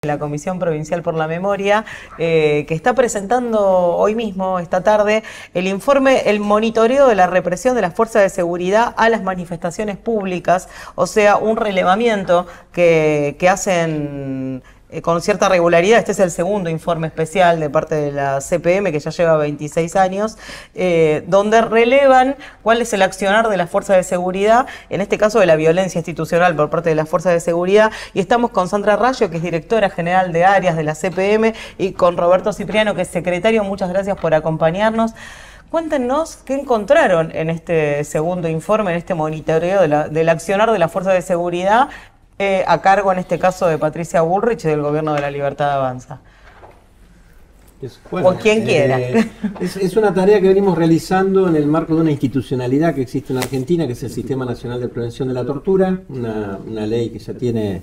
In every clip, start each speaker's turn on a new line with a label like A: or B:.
A: La Comisión Provincial por la Memoria, que está presentando hoy mismo, esta tarde, el informe, el monitoreo de la represión de las fuerzas de seguridad a las manifestaciones públicas, o sea, un relevamiento que hacen con cierta regularidad. Este es el segundo informe especial de parte de la CPM, que ya lleva 26 años, donde relevan cuál es el accionar de las fuerzas de seguridad, en este caso de la violencia institucional por parte de las fuerzas de seguridad. Y estamos con Sandra Rayo, que es directora general de áreas de la CPM, y con Roberto Cipriano, que es secretario. Muchas gracias por acompañarnos. Cuéntenos qué encontraron en este segundo informe, en este monitoreo del accionar de las fuerzas de seguridad, a cargo en este caso de Patricia Bullrich y del Gobierno de la Libertad Avanza.
B: Bueno,
A: o quien quiera.
B: Es una tarea que venimos realizando en el marco de una institucionalidad que existe en Argentina, que es el Sistema Nacional de Prevención de la Tortura, una ley que ya tiene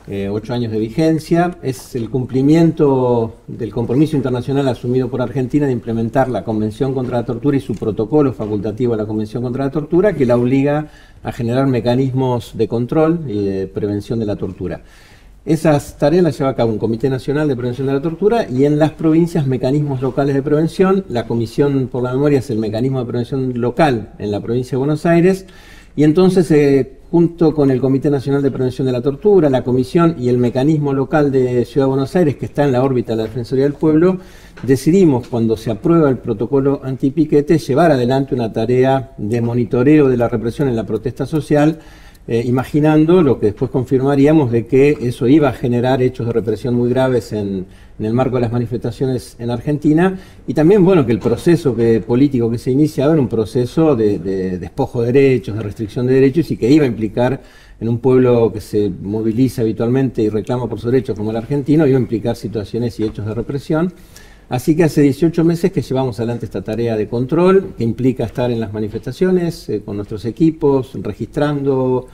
B: 8 años de vigencia. Es el cumplimiento del compromiso internacional asumido por Argentina de implementar la Convención contra la Tortura y su protocolo facultativo a la Convención contra la Tortura, que la obliga a generar mecanismos de control y de prevención de la tortura. Esas tareas las lleva a cabo un Comité Nacional de Prevención de la Tortura y en las provincias mecanismos locales de prevención. La Comisión por la Memoria es el mecanismo de prevención local en la provincia de Buenos Aires. Y entonces, junto con el Comité Nacional de Prevención de la Tortura, la Comisión y el mecanismo local de Ciudad de Buenos Aires, que está en la órbita de la Defensoría del Pueblo, decidimos, cuando se aprueba el protocolo antipiquete, llevar adelante una tarea de monitoreo de la represión en la protesta social, imaginando lo que después confirmaríamos de que eso iba a generar hechos de represión muy graves en el marco de las manifestaciones en Argentina, y también, bueno, que el proceso político que se iniciaba era un proceso de despojo de derechos, de restricción de derechos, y que iba a implicar, en un pueblo que se moviliza habitualmente y reclama por sus derechos como el argentino, iba a implicar situaciones y hechos de represión. Así que hace 18 meses que llevamos adelante esta tarea de control, que implica estar en las manifestaciones con nuestros equipos, registrando,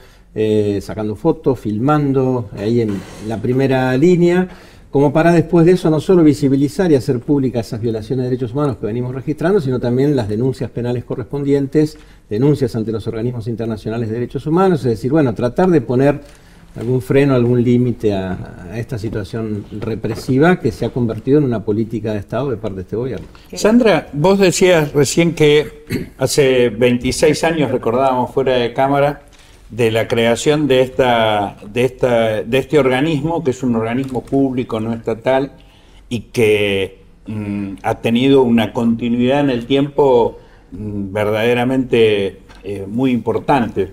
B: sacando fotos, filmando, ahí en la primera línea, como para después de eso no solo visibilizar y hacer públicas esas violaciones de derechos humanos que venimos registrando, sino también las denuncias penales correspondientes, denuncias ante los organismos internacionales de derechos humanos, es decir, bueno, tratar de poner algún freno, algún límite a esta situación represiva que se ha convertido en una política de Estado de parte de este gobierno.
C: Sandra, vos decías recién que hace 26 años, recordábamos fuera de cámara, de la creación de este organismo, que es un organismo público no estatal y que ha tenido una continuidad en el tiempo verdaderamente muy importante.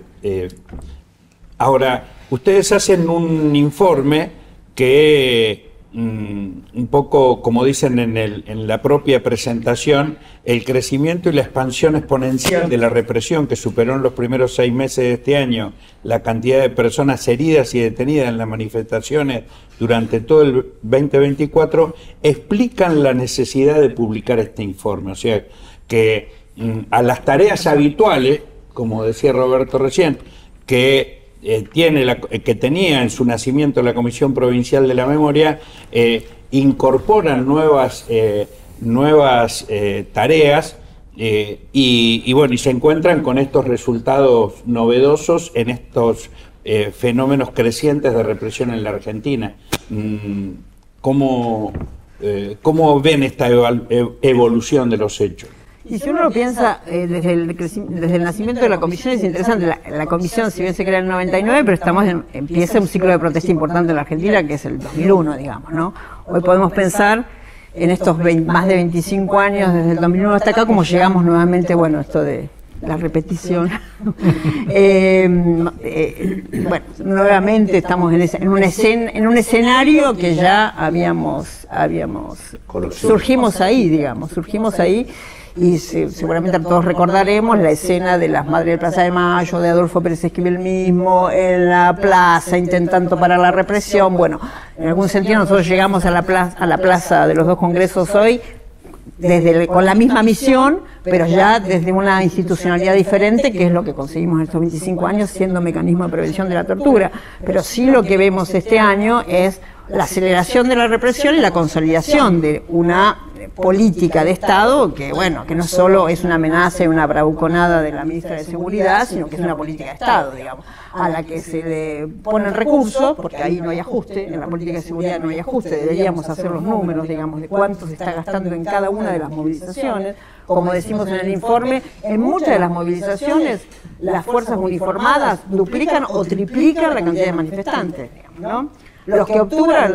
C: Ahora, ustedes hacen un informe que, un poco como dicen en la propia presentación, el crecimiento y la expansión exponencial de la represión, que superó en los primeros 6 meses de este año la cantidad de personas heridas y detenidas en las manifestaciones durante todo el 2024, explican la necesidad de publicar este informe. O sea, que a las tareas habituales, como decía Roberto recién, que tenía en su nacimiento la Comisión Provincial de la Memoria, incorporan nuevas tareas y bueno, y se encuentran con estos resultados novedosos en estos fenómenos crecientes de represión en la Argentina. ¿Cómo ven esta evolución de los hechos?
D: Y si uno lo piensa desde el nacimiento de la comisión, es interesante. La comisión, si bien se crea en el 99, pero empieza un ciclo de protesta importante en la Argentina, que es el 2001, digamos, ¿no? Hoy podemos pensar en estos más de 25 años, desde el 2001 hasta acá, como llegamos nuevamente, bueno, esto de la repetición. Bueno, nuevamente estamos en un escenario que ya surgimos ahí, y seguramente todos recordaremos la escena de las Madres de Plaza de Mayo, de Adolfo Pérez Esquivel mismo, en la plaza, intentando parar la represión. Bueno, en algún sentido nosotros llegamos a la plaza de los dos congresos hoy, con la misma misión, pero ya desde una institucionalidad diferente, que es lo que conseguimos en estos 25 años, siendo mecanismo de prevención de la tortura. Pero sí lo que vemos este año es la aceleración de la represión y la consolidación de una política de Estado, que bueno, que no solo es una amenaza y una bravuconada de la ministra de Seguridad, sino que es una política de Estado, digamos, a la que se le ponen recursos, porque ahí no hay ajuste, en la política de seguridad no hay ajuste, deberíamos hacer los números, digamos, de cuánto se está gastando en cada una de las movilizaciones. Como decimos en el informe, en muchas de las movilizaciones las fuerzas uniformadas duplican o triplican la cantidad de manifestantes, digamos, ¿no? Los que obturan,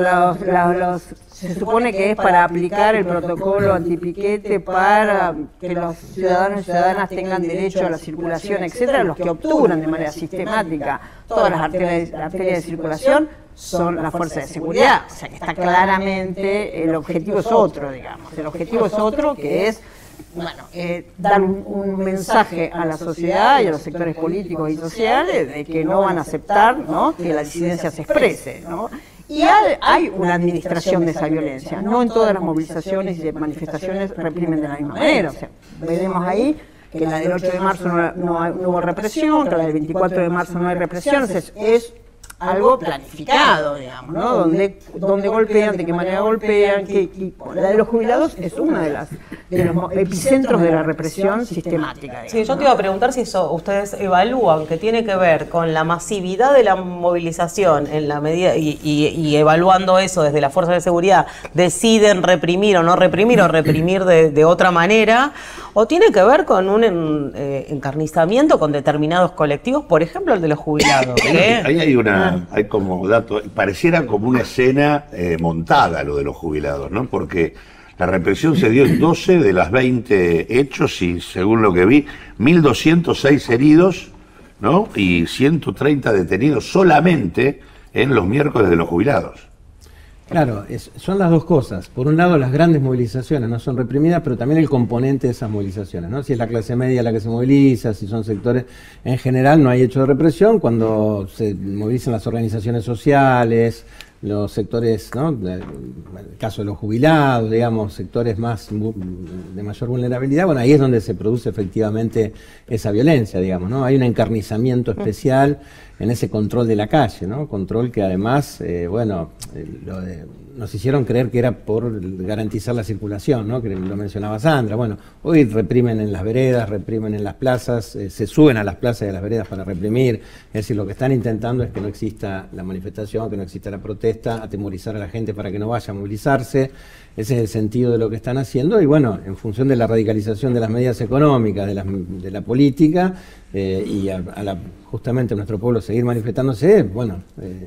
D: se supone que es para aplicar el protocolo antipiquete para que los ciudadanos y ciudadanas tengan derecho a la circulación, etcétera. Los que obturan de manera sistemática todas las arterias de circulación son las fuerzas de seguridad. O sea que está claramente, el objetivo es otro, digamos. El objetivo es otro, que es dar un mensaje a la sociedad y a los sectores políticos y sociales de que no van a aceptar, ¿no?, que la disidencia se exprese, ¿no? Y hay una administración de esa violencia. No en todas las movilizaciones y manifestaciones reprimen de la misma manera. O sea, veremos ahí que la del 8 de marzo no hubo represión, que la del 24 de marzo no hay represión. Es algo planificado, digamos, ¿no? Donde golpean, de qué manera golpean, la de los jubilados es una de los epicentros de la represión sistemática, digamos,
A: sí, yo te iba a preguntar si eso ustedes evalúan que tiene que ver con la masividad de la movilización en la medida y evaluando eso desde la fuerza de seguridad deciden reprimir o no reprimir o reprimir de otra manera, o tiene que ver con un encarnizamiento con determinados colectivos, por ejemplo el de los jubilados.
E: Ahí hay como dato, pareciera como una escena montada lo de los jubilados, ¿no? Porque la represión se dio en 12 de las 20 hechos y, según lo que vi, 1.206 heridos, ¿no? Y 130 detenidos solamente en los miércoles de los jubilados.
B: Claro, son las dos cosas. Por un lado, las grandes movilizaciones no son reprimidas, pero también el componente de esas movilizaciones, ¿no? Si es la clase media la que se moviliza, si son sectores... En general no hay hecho de represión cuando se movilizan las organizaciones sociales, los sectores, ¿no?, el caso de los jubilados, digamos, sectores de mayor vulnerabilidad, bueno, ahí es donde se produce efectivamente esa violencia, digamos, ¿no? Hay un encarnizamiento especial en ese control de la calle, ¿no? Control que además, nos hicieron creer que era por garantizar la circulación, ¿no?, que lo mencionaba Sandra. Bueno, hoy reprimen en las veredas, reprimen en las plazas, se suben a las plazas y a las veredas para reprimir. Es decir, lo que están intentando es que no exista la manifestación, que no exista la protesta, atemorizar a la gente para que no vaya a movilizarse. Ese es el sentido de lo que están haciendo y bueno, en función de la radicalización de las medidas económicas, de la política y justamente nuestro pueblo seguir manifestándose, bueno,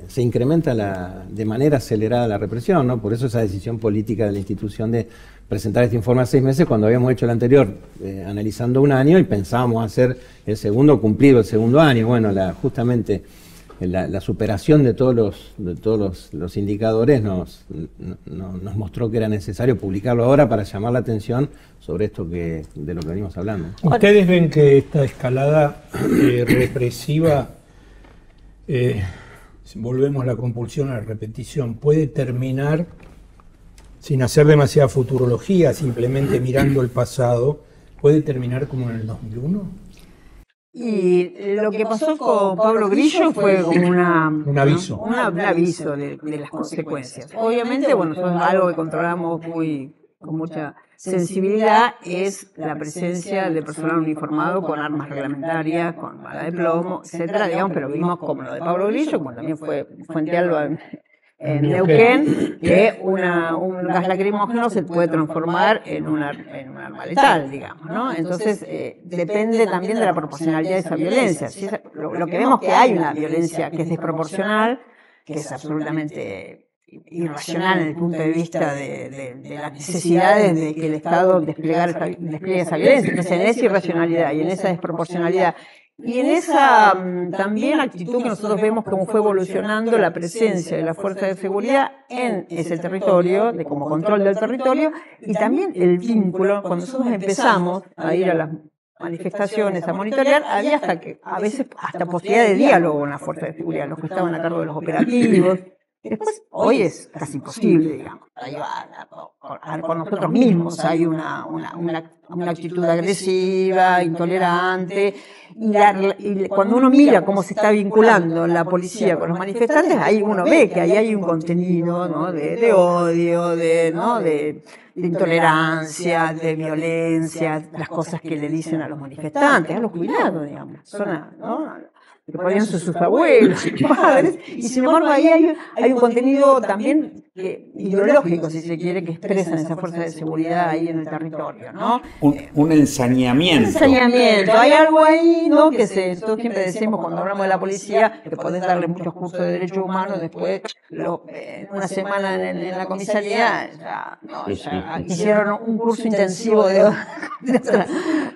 B: se incrementa de manera acelerada la represión, ¿no? Por eso esa decisión política de la institución de presentar este informe a 6 meses cuando habíamos hecho el anterior analizando un año y pensábamos hacer el segundo, cumplir el segundo año. Bueno, justamente la superación de todos los indicadores nos mostró que era necesario publicarlo ahora para llamar la atención sobre esto de lo que venimos hablando.
F: ¿Ustedes ven que esta escalada represiva, volvemos a la compulsión, a la repetición, puede terminar sin hacer demasiada futurología, simplemente mirando el pasado, puede terminar como en el 2001?
D: Y lo que pasó con Pablo Grillo fue como
F: un aviso.
D: Un aviso de las consecuencias. Obviamente, bueno, eso es algo que controlamos con mucha sensibilidad, es la presencia de personal uniformado con armas reglamentarias, con bala de plomo, etcétera, digamos, pero vimos como lo de Pablo Grillo, como también fue Fuente Alba en Neuquén, que un gas lacrimógeno se puede transformar en un arma letal, digamos, ¿no? Entonces, depende también de la proporcionalidad de esa violencia. Si lo que vemos que hay una violencia que es desproporcional, que es absolutamente irracional desde el punto de vista de las necesidades de que el Estado despliegue esa violencia. Entonces, en esa irracionalidad y en esa desproporcionalidad y en esa también actitud que nosotros vemos cómo fue evolucionando la presencia de la fuerza de seguridad en ese territorio, como control del territorio, y también el vínculo, cuando nosotros empezamos a ir a las manifestaciones, a monitorear, había a veces hasta posibilidad de diálogo con la fuerza de seguridad, los que estaban a cargo de los operativos, Y después, hoy es casi imposible, digamos. Con nosotros mismos hay una actitud agresiva, intolerante, y cuando uno mira cómo se está vinculando la policía con los manifestantes, ahí uno ve que ahí hay un contenido, ¿no?, de odio, de intolerancia, de violencia, las cosas que le dicen a los manifestantes, a los jubilados, digamos, que podrían ser sus abuelos, sus padres, y sin embargo ahí hay un contenido también ideológico, si se quiere, que expresan esas fuerzas de seguridad ahí en el territorio, ¿no?
C: Un ensañamiento.
D: Un ensañamiento, hay algo ahí, ¿no?, que todos siempre decimos cuando hablamos de la policía, que podés darle muchos cursos de derechos humanos, después una semana en la comisaría hicieron un curso intensivo de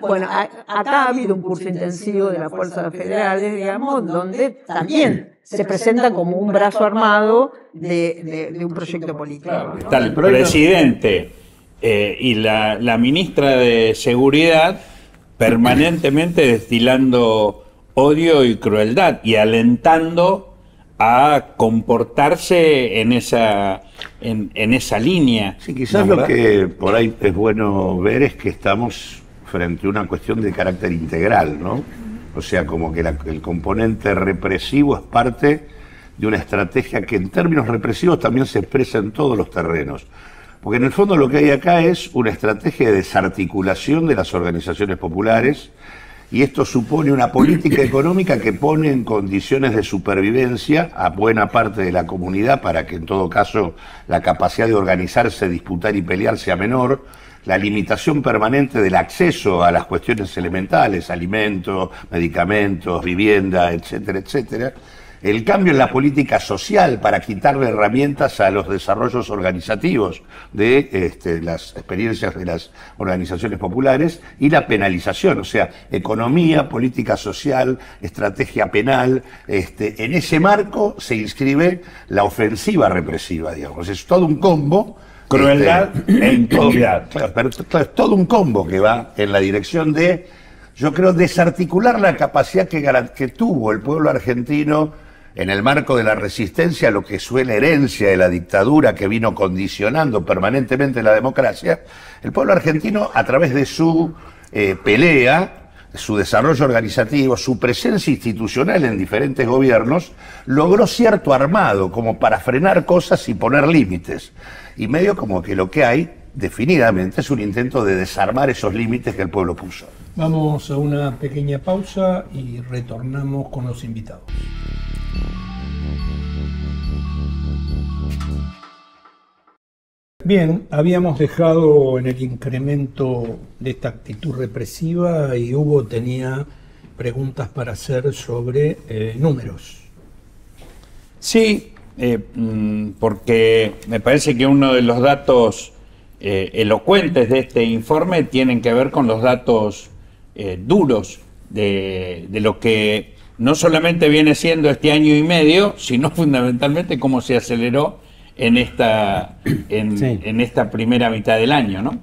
D: bueno, acá ha habido un curso intensivo de las fuerzas federales, digamos, donde también se presenta como un brazo armado de un proyecto político.
C: Claro, está el presidente y la ministra de Seguridad permanentemente destilando odio y crueldad y alentando a comportarse en esa línea.
E: Sí, quizás lo que por ahí es bueno ver es que estamos frente a una cuestión de carácter integral, ¿no? O sea, como que el componente represivo es parte de una estrategia que en términos represivos también se expresa en todos los terrenos. Porque en el fondo lo que hay acá es una estrategia de desarticulación de las organizaciones populares, y esto supone una política económica que pone en condiciones de supervivencia a buena parte de la comunidad para que en todo caso la capacidad de organizarse, disputar y pelear sea menor, la limitación permanente del acceso a las cuestiones elementales, alimentos, medicamentos, vivienda, etcétera, etcétera, el cambio en la política social para quitarle herramientas a los desarrollos organizativos de las experiencias de las organizaciones populares y la penalización, o sea, economía, política social, estrategia penal. En ese marco se inscribe la ofensiva represiva, digamos. Es todo un combo.
C: Crueldad e impunidad.
E: Claro, pero es todo un combo que va en la dirección de, yo creo, desarticular la capacidad que tuvo el pueblo argentino en el marco de la resistencia a lo que fue la herencia de la dictadura que vino condicionando permanentemente la democracia. El pueblo argentino, a través de su pelea, su desarrollo organizativo, su presencia institucional en diferentes gobiernos, logró cierto armado como para frenar cosas y poner límites. Y medio como que lo que hay, definidamente, es un intento de desarmar esos límites que el pueblo puso.
F: Vamos a una pequeña pausa y retornamos con los invitados. Bien, habíamos dejado en el incremento de esta actitud represiva y Hugo tenía preguntas para hacer sobre números.
C: Sí, porque me parece que uno de los datos elocuentes de este informe tienen que ver con los datos duros de lo que no solamente viene siendo este año y medio, sino fundamentalmente cómo se aceleró en esta primera mitad del año, ¿no?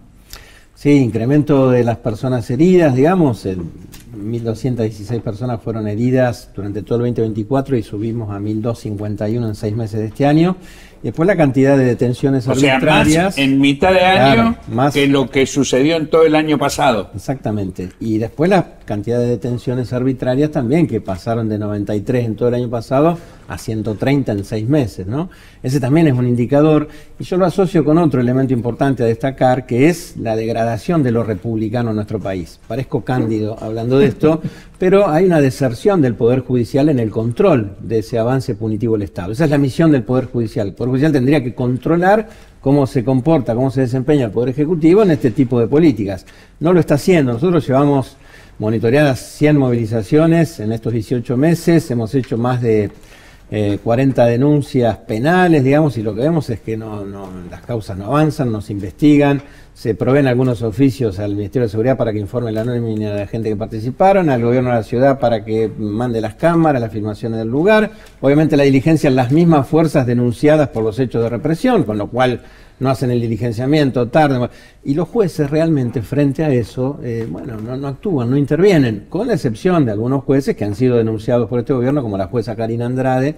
B: Sí, incremento de las personas heridas, digamos, 1.216 personas fueron heridas durante todo el 2024 y subimos a 1.251 en 6 meses de este año. Y después la cantidad de detenciones arbitrarias.
C: Más en mitad de año, claro, que lo que sucedió en todo el año pasado.
B: Exactamente. Y después la cantidad de detenciones arbitrarias también, que pasaron de 93 en todo el año pasado a 130 en 6 meses, ¿no? Ese también es un indicador, y yo lo asocio con otro elemento importante a destacar, que es la degradación de lo republicano en nuestro país. Parezco cándido hablando de esto, pero hay una deserción del Poder Judicial en el control de ese avance punitivo del Estado. Esa es la misión del Poder Judicial. El Poder Judicial tendría que controlar cómo se comporta, cómo se desempeña el Poder Ejecutivo en este tipo de políticas. No lo está haciendo. Nosotros llevamos monitoreadas 100 movilizaciones en estos 18 meses, hemos hecho más de 40 denuncias penales, digamos, y lo que vemos es que las causas no avanzan, no se investigan, se proveen algunos oficios al Ministerio de Seguridad para que informe la nómina de la gente que participaron, al gobierno de la ciudad para que mande las cámaras, las filmaciones del lugar. Obviamente la diligencia en las mismas fuerzas denunciadas por los hechos de represión, con lo cual no hacen el diligenciamiento, tardan. Y los jueces realmente frente a eso, no actúan, no intervienen, con la excepción de algunos jueces que han sido denunciados por este gobierno, como la jueza Karina Andrade,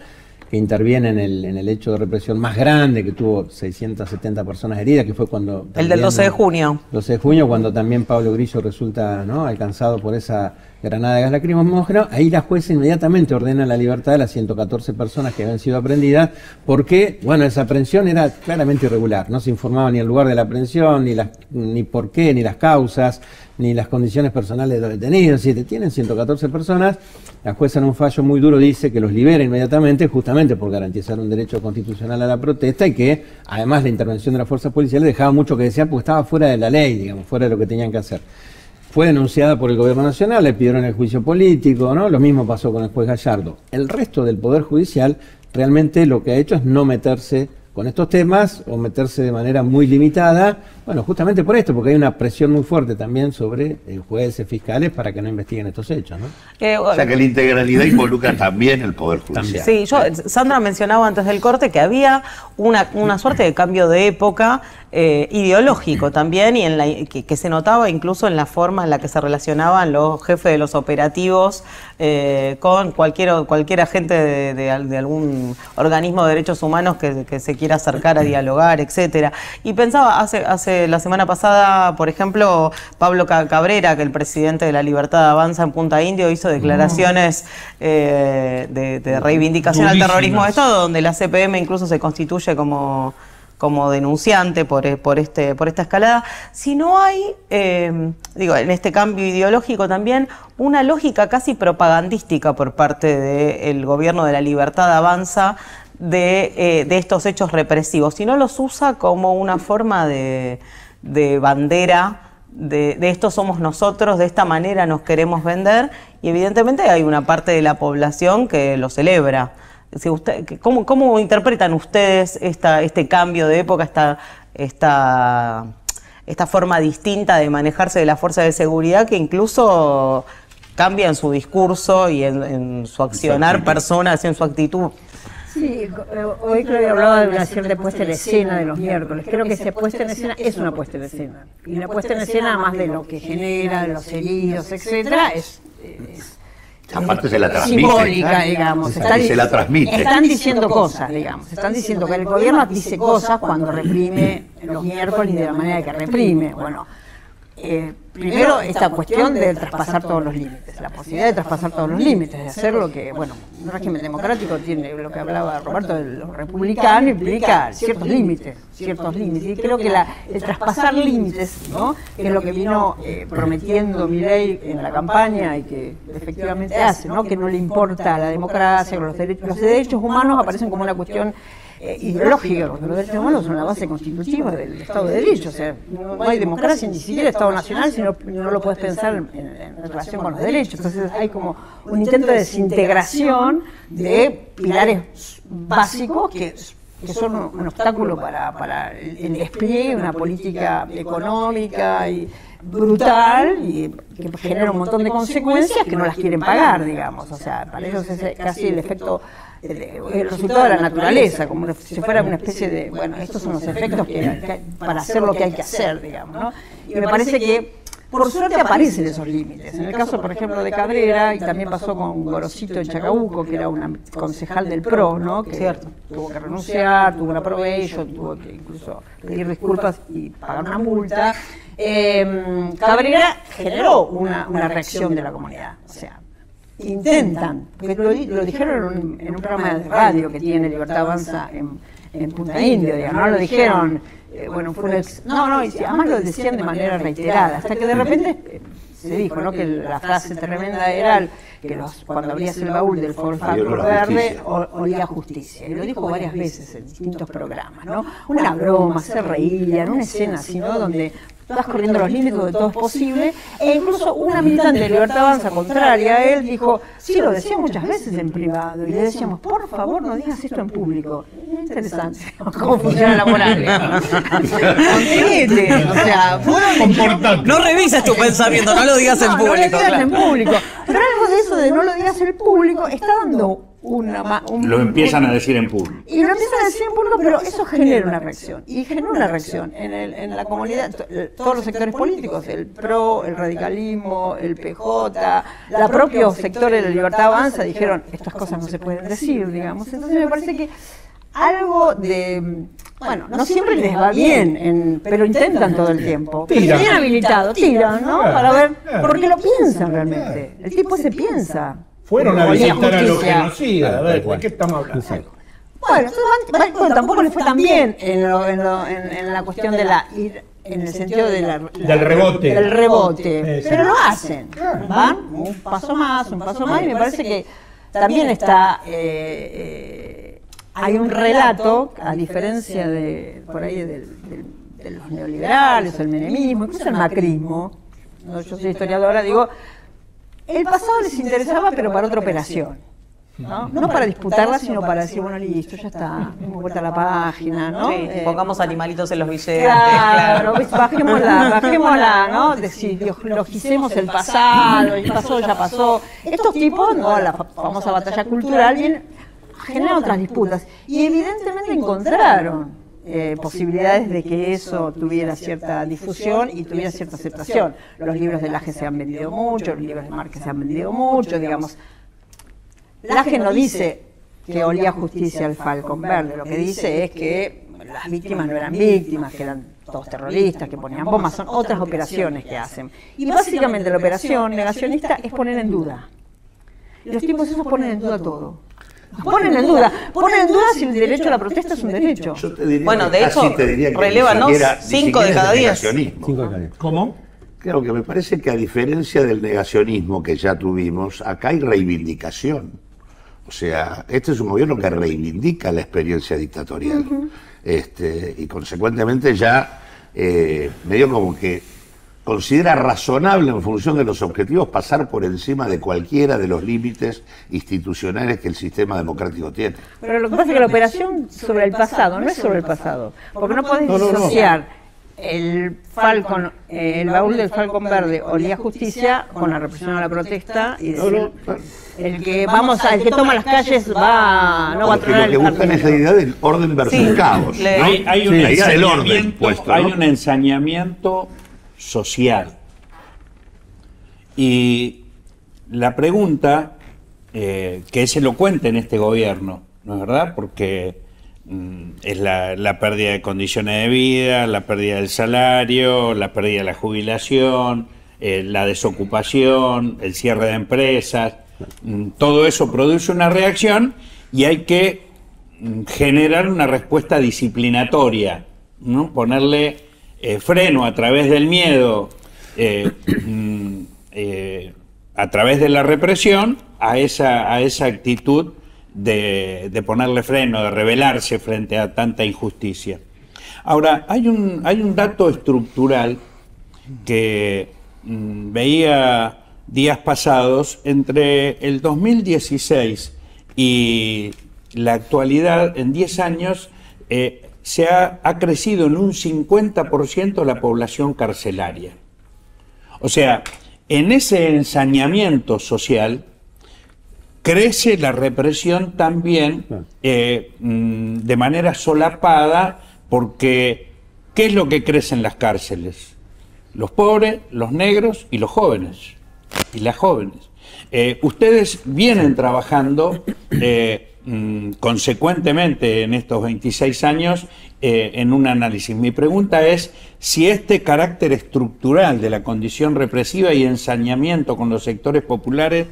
B: que interviene en el hecho de represión más grande, que tuvo 670 personas heridas, que fue cuando...
A: El del 12 de junio.
B: 12 de junio, cuando también Pablo Grillo resulta, ¿no?, alcanzado por esa granada de gas lacrimógeno. Ahí la jueza inmediatamente ordena la libertad de las 114 personas que habían sido aprendidas, porque, bueno, esa aprehensión era claramente irregular. No se informaba ni el lugar de la aprehensión, ni por qué, ni las causas, ni las condiciones personales de los detenidos. Si detienen 114 personas, la jueza en un fallo muy duro dice que los libera inmediatamente, justamente por garantizar un derecho constitucional a la protesta, y que además la intervención de las fuerzas policiales dejaba mucho que desear porque estaba fuera de la ley, digamos, fuera de lo que tenían que hacer. Fue denunciada por el gobierno nacional, le pidieron el juicio político, ¿no? Lo mismo pasó con el juez Gallardo. El resto del Poder Judicial realmente lo que ha hecho es no meterse con estos temas, o meterse de manera muy limitada, bueno, justamente por esto, porque hay una presión muy fuerte también sobre jueces, fiscales, para que no investiguen estos hechos, ¿no?
E: O sea que la integralidad involucra también el Poder Judicial.
A: Sí, Sandra mencionaba antes del corte que había una suerte de cambio de época ideológico también, y que se notaba incluso en la forma en la que se relacionaban los jefes de los operativos con cualquier agente de algún organismo de derechos humanos que se quiera acercar a dialogar, etcétera. Y pensaba, hace la semana pasada, por ejemplo, Pablo Cabrera, que el presidente de La Libertad Avanza en Punta Indio, hizo declaraciones de reivindicación al terrorismo de Estado, donde la CPM incluso se constituye como denunciante por esta escalada. Si no hay, en este cambio ideológico también, una lógica casi propagandística por parte del gobierno de La Libertad Avanza de estos hechos represivos, si no los usa como una forma de bandera, de estos somos nosotros, de esta manera nos queremos vender, y evidentemente hay una parte de la población que lo celebra. ¿Cómo interpretan ustedes este cambio de época, esta forma distinta de manejarse de la fuerza de seguridad, que incluso cambia en su discurso y en su accionar personas, en su actitud?
D: Sí, hoy creo que hablaba de una cierta puesta en escena de los miércoles. Creo que esa puesta en escena es una puesta en escena. Y una puesta en escena, más de lo que genera, de los heridos, etcétera,
E: aparte se la transmite.
D: Simbólica, digamos.
E: Se la transmite.
D: Están diciendo cosas, digamos. Están diciendo que el gobierno dice cosas cuando reprime los miércoles y de la manera que reprime. Bueno, primero esta cuestión de traspasar todos los límites, la posibilidad de traspasar todos los límites, de hacer lo que, bueno, un régimen democrático tiene, lo que hablaba Roberto de los republicanos, implica ciertos límites. Y creo que el traspasar límites, ¿no?, que es lo que vino prometiendo Milei en la campaña y que efectivamente hace, ¿no?, que no le importa la democracia, los derechos humanos aparecen como una cuestión ideológica, porque los derechos humanos son la base constitutiva del Estado de Derecho. O sea, no hay democracia, ni siquiera Estado nacional, si no lo puedes pensar en relación con los derechos. Entonces hay como un intento de desintegración de pilares básicos que son un obstáculo para el despliegue de una política económica y brutal, y que genera un montón de consecuencias que no las quieren pagar, digamos. O sea, para ellos es casi el efecto, el resultado de la naturaleza, como si fuera una especie de, bueno, estos son los efectos para hacer lo que hay que hacer, digamos, ¿no? Y me parece que por suerte aparecen esos límites. En el caso, por ejemplo, de Cabrera, y también pasó con Gorosito en Chacabuco, que era una concejal del PRO, ¿no?, que tuvo que renunciar, tuvo una probation, tuvo que incluso pedir disculpas y pagar una multa. Cabrera generó una reacción de la comunidad. O sea, intentan, porque lo dijeron en un programa de radio que tiene Libertad Avanza en Punta Indio, digamos, no lo dijeron. Bueno, fue además lo decían de manera reiterada, hasta que de repente se dijo, ¿no?, que la frase tremenda era que cuando abrías el baúl del Volkswagen verde olía a justicia. Y lo dijo varias veces en distintos programas, ¿no? Una broma, se reían, una escena así, ¿no?, donde vas corriendo los límites donde todo es posible, e incluso una militante de Libertad Avanza contraria a él dijo, sí, lo decía muchas veces en privado, y le decíamos, por favor, no digas esto en público. Interesante cómo funciona la moral. Contenete, o sea,
A: no revises tu pensamiento, no lo digas en público.
D: No lo digas en público. Pero algo de eso de no lo digas en público está dando
C: Lo empiezan a decir en público.
D: Y lo empiezan a decir en público, pero eso genera una reacción. Y genera una reacción en la comunidad, todos los sectores políticos, el PRO, el radicalismo, el PJ, la propios sectores de la Libertad Avanza dijeron, estas cosas no se pueden decir, digamos. Entonces me parece que algo de... Bueno, no siempre les va bien, pero intentan todo el tiempo.
F: Tiran.
D: Bien habilitado, tiran, ¿no? Para ver, porque lo piensan realmente. El tipo se piensa.
F: Fueron a
D: Olía
F: visitar a los
D: justicia.
F: genocidas. A ver, ¿de qué estamos hablando?
D: Bueno, entonces tampoco les fue tan bien en la cuestión de en el sentido
F: Del rebote.
D: Del rebote.
F: Sí.
D: Pero lo hacen. Van un paso más, y me parece que también está... hay un relato, a diferencia de por ahí de los neoliberales, el menemismo, incluso el macrismo. ¿No? Yo soy historiadora, digo, el pasado les interesaba, pero para otra operación. No para disputarla, sino para decir, bueno, listo, ya está, hemos vuelto a la página, ¿no?
A: Sí, pongamos animalitos en los billetes.
D: Claro, bajémosla, ¿no? Decir, logicemos el pasado, el pasado ya pasó. Estos tipos, ¿no? La famosa batalla cultural, generan otras disputas. Y evidentemente encontraron posibilidades de que eso tuviera cierta difusión y tuviera cierta aceptación. Los libros de Laje se han vendido mucho, los libros de Márquez se han vendido mucho, digamos. Laje no dice que olía justicia al Falcón Verde, lo que dice es que las víctimas no eran víctimas, que eran todos terroristas, que ponían bombas, son otras operaciones que hacen. Y básicamente la operación negacionista es poner en duda. Y los tipos esos ponen en duda todo. Ponen en duda si el derecho a la protesta es un derecho.
E: Yo te diría
A: Bueno,
E: que
A: de
E: casi
A: hecho,
E: te diría que
A: relévanos
E: ni
A: 5 de
E: siquiera
A: cada
E: es
A: 10.
E: negacionismo.
B: 5 de cada 10.
F: ¿Cómo?
E: Claro que me parece que a diferencia del negacionismo que ya tuvimos, acá hay reivindicación. O sea, este es un gobierno que reivindica la experiencia dictatorial. Y consecuentemente ya medio como que considera razonable en función de los objetivos pasar por encima de cualquiera de los límites institucionales que el sistema democrático tiene.
D: Pero lo que pasa es que la operación sobre el pasado no es sobre el pasado, porque no podés disociar el Falcon, el baúl del Falcón Verde olía justicia con la represión a la protesta y decir, el que toma las calles no va a
E: Porque
D: tronar
E: lo que
D: el
E: buscan es la idea del orden versus
A: Sí.
E: caos. ¿no?
C: Hay un
E: La idea del orden
C: ensañamiento,
E: puesto, ¿no?
C: hay un ensañamiento social. Y la pregunta, que es elocuente en este gobierno, ¿no es verdad? Porque es la pérdida de condiciones de vida, la pérdida del salario, la pérdida de la jubilación, la desocupación, el cierre de empresas. Todo eso produce una reacción y hay que generar una respuesta disciplinatoria, ¿no? Ponerle freno a través del miedo, a través de la represión, a esa actitud de ponerle freno, de rebelarse frente a tanta injusticia. Ahora, hay un dato estructural que veía días pasados. Entre el 2016 y la actualidad, en 10 años, se ha crecido en un 50% la población carcelaria. O sea, en ese ensañamiento social crece la represión también de manera solapada, porque ¿qué es lo que crece en las cárceles? Los pobres, los negros y los jóvenes, y las jóvenes. Ustedes vienen trabajando consecuentemente en estos 26 años en un análisis. Mi pregunta es si este carácter estructural de la condición represiva y ensañamiento con los sectores populares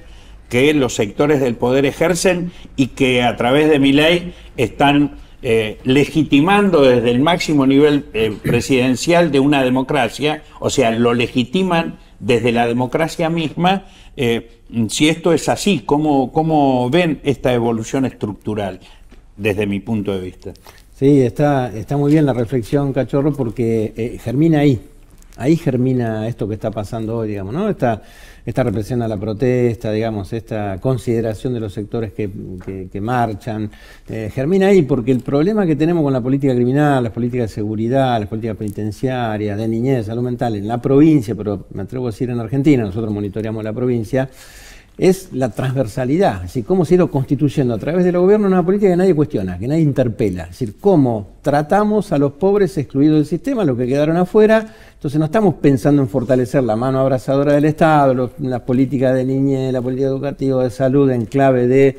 C: que los sectores del poder ejercen y que a través de mi ley están legitimando desde el máximo nivel presidencial de una democracia, o sea, lo legitiman desde la democracia misma. Si esto es así, ¿cómo ven esta evolución estructural desde mi punto de vista?
B: Sí, está muy bien la reflexión, Cachorro, porque germina ahí. Ahí germina esto que está pasando hoy, digamos, ¿no? Esta represión a la protesta, digamos, esta consideración de los sectores que marchan, germina ahí, porque el problema que tenemos con la política criminal, las políticas de seguridad, las políticas penitenciarias, de niñez, salud mental, en la provincia, pero me atrevo a decir en Argentina, nosotros monitoreamos la provincia, es la transversalidad, es decir, cómo se ha ido constituyendo a través del gobierno una política que nadie cuestiona, que nadie interpela, es decir, cómo tratamos a los pobres excluidos del sistema, los que quedaron afuera. Entonces no estamos pensando en fortalecer la mano abrazadora del Estado, las políticas de niñez, la política educativa, de salud en clave de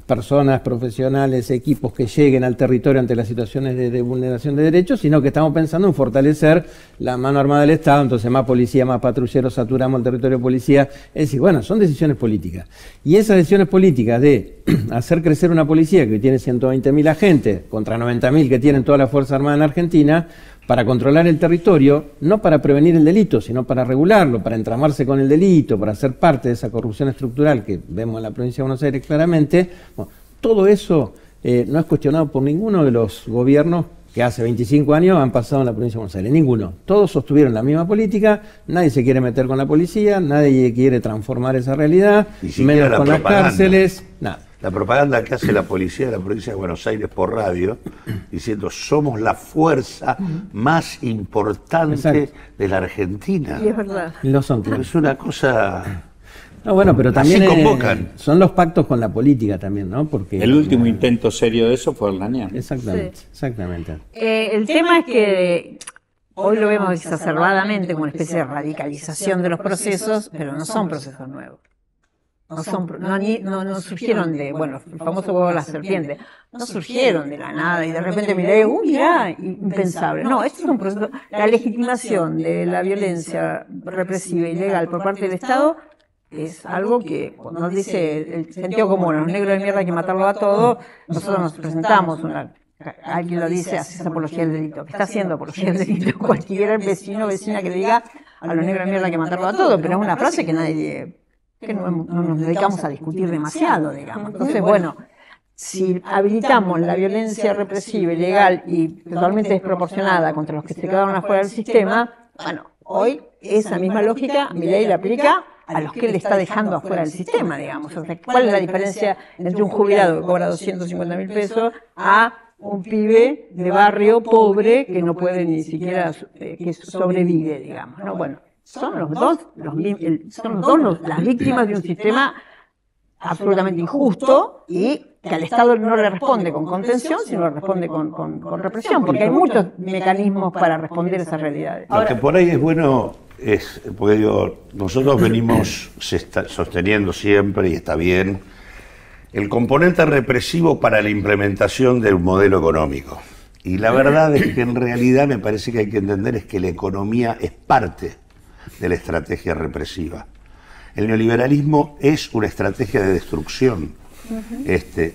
B: personas profesionales, equipos que lleguen al territorio ante las situaciones de vulneración de derechos, sino que estamos pensando en fortalecer la mano armada del Estado. Entonces más policía, más patrulleros, saturamos el territorio de policía. Es decir, bueno, son decisiones políticas. Y esas decisiones políticas de hacer crecer una policía que tiene 120.000 agentes contra 90.000 que tienen toda la Fuerza Armada en Argentina, para controlar el territorio, no para prevenir el delito, sino para regularlo, para entramarse con el delito, para ser parte de esa corrupción estructural que vemos en la provincia de Buenos Aires claramente. Bueno, todo eso no es cuestionado por ninguno de los gobiernos que hace 25 años han pasado en la provincia de Buenos Aires, ninguno. Todos sostuvieron la misma política, nadie se quiere meter con la policía, nadie quiere transformar esa realidad, menos con las cárceles, nada.
E: La propaganda que hace la policía de la provincia de Buenos Aires por radio, diciendo somos la fuerza más importante de la Argentina.
D: Y es verdad.
B: Lo son, claro.
E: Es una cosa...
B: No, bueno, pero también
E: así convocan.
B: Son los pactos con la política también, ¿no? Porque
C: El último intento serio de eso fue Orlanian.
B: Exactamente,
D: Sí.
B: exactamente.
D: El tema es que hoy lo vemos exacerbadamente como una especie de radicalización de los procesos, pero no son procesos nuevos. No surgieron de, bueno, el famoso huevo de la serpiente, no surgieron de la nada y de repente miré, mirá, impensable. No, esto es un proceso, la legitimación de la violencia represiva y ilegal por parte del Estado es algo que, cuando nos dice el sentido común, a los negros de mierda hay que matarlo a todo, nosotros nos presentamos alguien lo dice, hace apología del delito, que está haciendo apología del delito, cualquier vecino o vecina que le diga a los negros de mierda hay que matarlo a todo, pero es una frase que no nos dedicamos a discutir demasiado, digamos. Entonces, bueno, si habilitamos la violencia represiva, ilegal y totalmente desproporcionada contra los que se quedaron afuera del sistema, bueno, hoy esa misma lógica Milei la aplica a los que le está dejando afuera del sistema, digamos. O sea, ¿cuál es la diferencia entre un jubilado que cobra 250.000 pesos a un pibe de barrio pobre que no puede ni siquiera, que sobrevive, digamos, ¿no? Bueno, son los dos las víctimas de un sistema absolutamente injusto y que al Estado no le responde con contención, sino le responde con represión, porque hay muchos mecanismos para responder a esas realidades.
E: Lo que por ahí es bueno es, porque digo, nosotros venimos sosteniendo siempre, y está bien, el componente represivo para la implementación de un modelo económico. Y la verdad es que en realidad me parece que hay que entender es que la economía es parte de la estrategia represiva. El neoliberalismo es una estrategia de destrucción.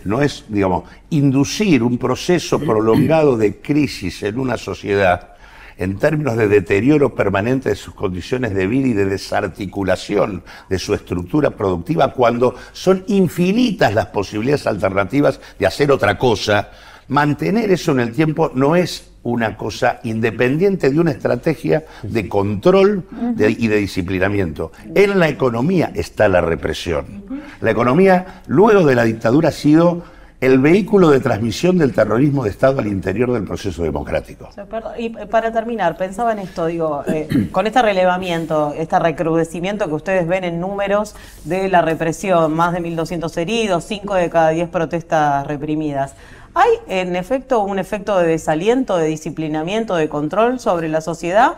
E: No es, digamos, inducir un proceso prolongado de crisis en una sociedad en términos de deterioro permanente de sus condiciones de vida y de desarticulación de su estructura productiva, cuando son infinitas las posibilidades alternativas de hacer otra cosa. Mantener eso en el tiempo no es una cosa independiente de una estrategia de control y de disciplinamiento. En la economía está la represión. La economía, luego de la dictadura, ha sido el vehículo de transmisión del terrorismo de Estado al interior del proceso democrático.
A: Y para terminar, pensaba en esto, digo, con este relevamiento, este recrudecimiento que ustedes ven en números de la represión, más de 1.200 heridos, 5 de cada 10 protestas reprimidas. ¿Hay en efecto un efecto de desaliento, de disciplinamiento, de control sobre la sociedad?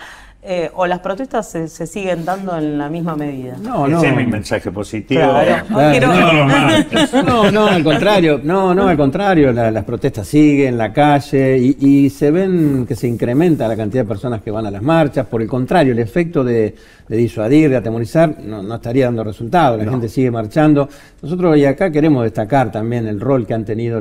A: ¿O las protestas se siguen dando en la misma medida?
B: No.
C: Ese es mi mensaje positivo.
B: No, al contrario. Al contrario, las protestas siguen en la calle y se ven que se incrementa la cantidad de personas que van a las marchas. Por el contrario, el efecto de disuadir, de atemorizar, no estaría dando resultado. La gente sigue marchando. Nosotros hoy acá queremos destacar también el rol que han tenido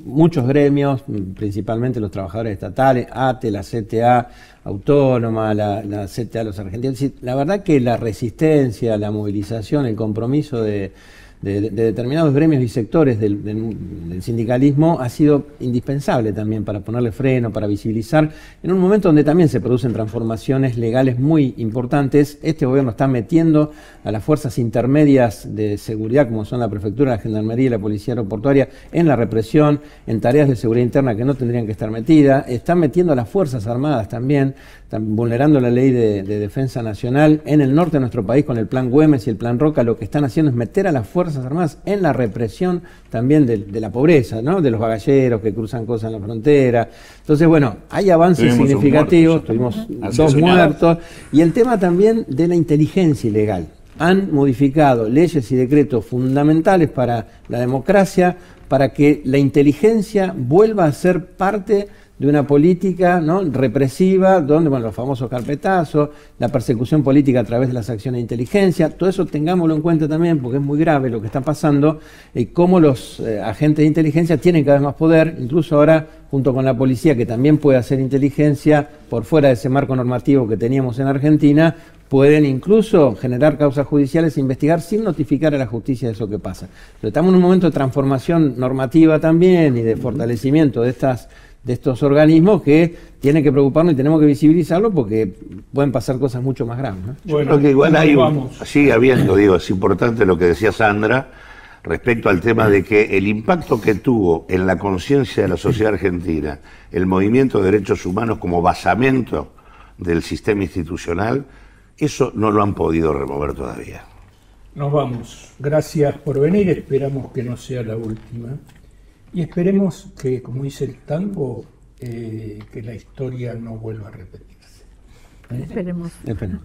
B: muchos gremios, principalmente los trabajadores estatales, ATE, la CTA Autónoma, la CTA Los Argentinos. La verdad que la resistencia, la movilización, el compromiso de de determinados gremios y sectores del sindicalismo ha sido indispensable también para ponerle freno, para visibilizar, en un momento donde también se producen transformaciones legales muy importantes. Este gobierno está metiendo a las fuerzas intermedias de seguridad, como son la Prefectura, la Gendarmería y la Policía Aeroportuaria, en la represión, en tareas de seguridad interna que no tendrían que estar metidas. Están metiendo a las Fuerzas Armadas también, están vulnerando la ley de defensa nacional. En el norte de nuestro país, con el Plan Güemes y el Plan Roca, lo que están haciendo es meter a las Fuerzas Armadas en la represión también de la pobreza, ¿no? De los bagalleros que cruzan cosas en la frontera. Entonces, bueno, hay avances significativos, tuvimos 2 muertos, y el tema también de la inteligencia ilegal. Han modificado leyes y decretos fundamentales para la democracia, para que la inteligencia vuelva a ser parte de una política, ¿no?, represiva, donde, bueno, los famosos carpetazos, la persecución política a través de las acciones de inteligencia, todo eso tengámoslo en cuenta también, porque es muy grave lo que está pasando, y cómo los agentes de inteligencia tienen cada vez más poder, incluso ahora junto con la policía, que también puede hacer inteligencia por fuera de ese marco normativo que teníamos en Argentina, pueden incluso generar causas judiciales e investigar sin notificar a la justicia de eso que pasa. Pero estamos en un momento de transformación normativa también y de fortalecimiento de estos organismos que tienen que preocuparnos y tenemos que visibilizarlo porque pueden pasar cosas mucho más graves, ¿no?
E: Bueno, creo que igual sigue habiendo, digo, es importante lo que decía Sandra respecto al tema de que el impacto que tuvo en la conciencia de la sociedad argentina el movimiento de derechos humanos como basamento del sistema institucional, eso no lo han podido remover todavía.
F: Nos vamos. Gracias por venir, esperamos que no sea la última. Y esperemos que, como dice el tango, que la historia no vuelva a repetirse.
D: Esperemos.
B: Esperemos.